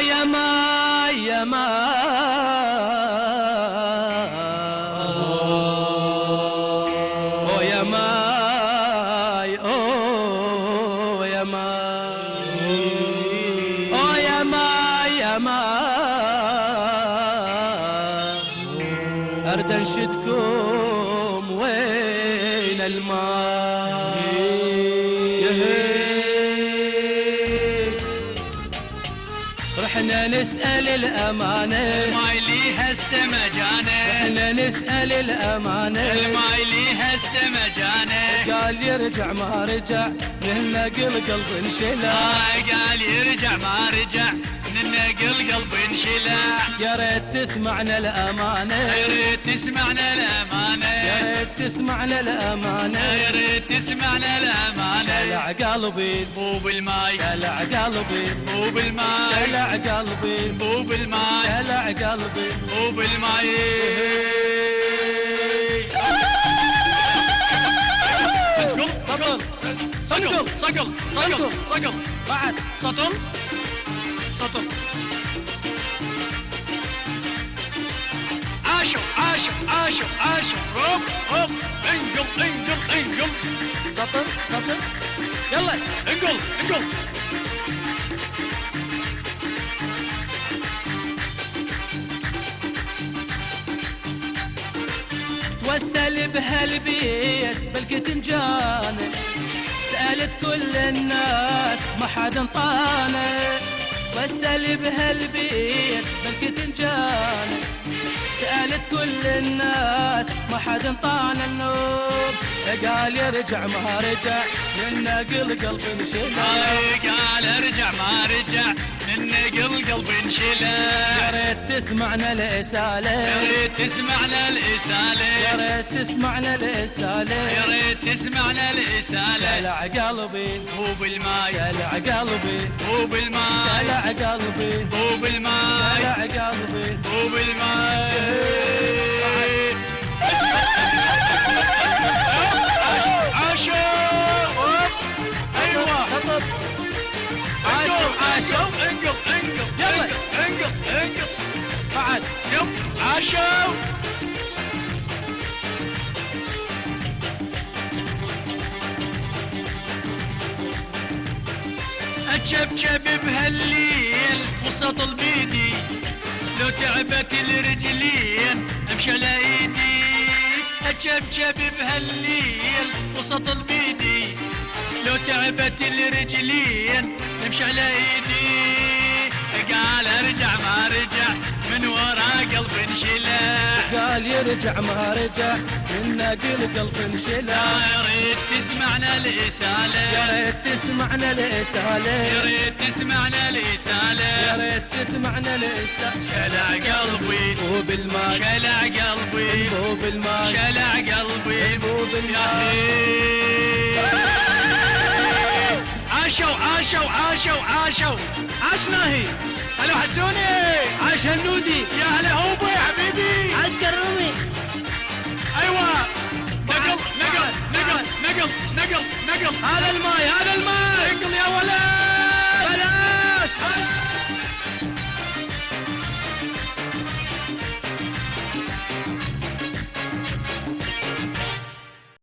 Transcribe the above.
يا ما يا ما يا ماي يا ماي يا ماي يا ماي أرد أنشدكم وين الماء رحنا نسأل الأمانة الماي ليها السمجانة رحنا نسأل الأمانة الماي ليها السمجانة قال يرجع ما رجع ننقل قلب انشلع قال يرجع ما رجع ننقل قلب انشلع يا ريت تسمعنا الأمانة يا ريت تسمعنا الأمانة يا ريت تسمعنا الأمانة يا ريت تسمعنا الأمانة شلع قلبي مو بالماي شلع قلبي مو بالماي شلع قلبي مو بالماي شلع قلبي مو بالماي صقل صقل صقل صقل صقل بعد سطل سطل عاشوا عاشوا عاشوا عاشوا روب روب انقل انقل انقل سطر سطر يلا انقل انقل توسل بهالبيت بالكتنجان سألت كل الناس ما حد انطانا توسل بهالبيت بالكتنجان سألت كل الناس ما حد انطانا النوم قال يرجع ما رجع ننقل قلب انشلع قال ارجع ما رجع ننقل قلب انشلع يا ريت تسمعنا الإسالة يا ريت تسمعنا الإسالة يا ريت تسمعنا الإسالة يا ريت تسمعنا الإسالة شلع قلبي مو بالماي شلع قلبي مو بالماي شلع قلبي مو بالماي شلع قلبي مو بالماي عاشوا ايوه خطب عاشوا عاشوا انقل انقل يلا. انقل انقل بعد يب عاشوا اتشبشب بهالليل وسط البيدي لو تعبت الرجلين امشي على ايدي اتشبشب بهالليل وسط البيدي لو تعبت الرجلين امشي على ايدي قال ارجع ما رجع من ورا قلب انشلع قال يرجع ما رجع ننقل قلب انشلع يا ريت تسمعنا الإسالة يا ريت تسمعنا الإسالة يا ريت تسمعنا الإسالة يا ريت تسمعنا الإسالة شلع قلبي مو بالماء شلع قلبي مو بالماء شلع قلبي مو بالماء عاشوا عاشوا عاشوا عاشوا عاشنا هي هلا حسوني عاش هالنودي يا هلا هوبو يا حبيبي عاش كرمي ايوه نقل نقل نقل نقل نقل نقل هذا الماي هذا الماي نقل يا ولد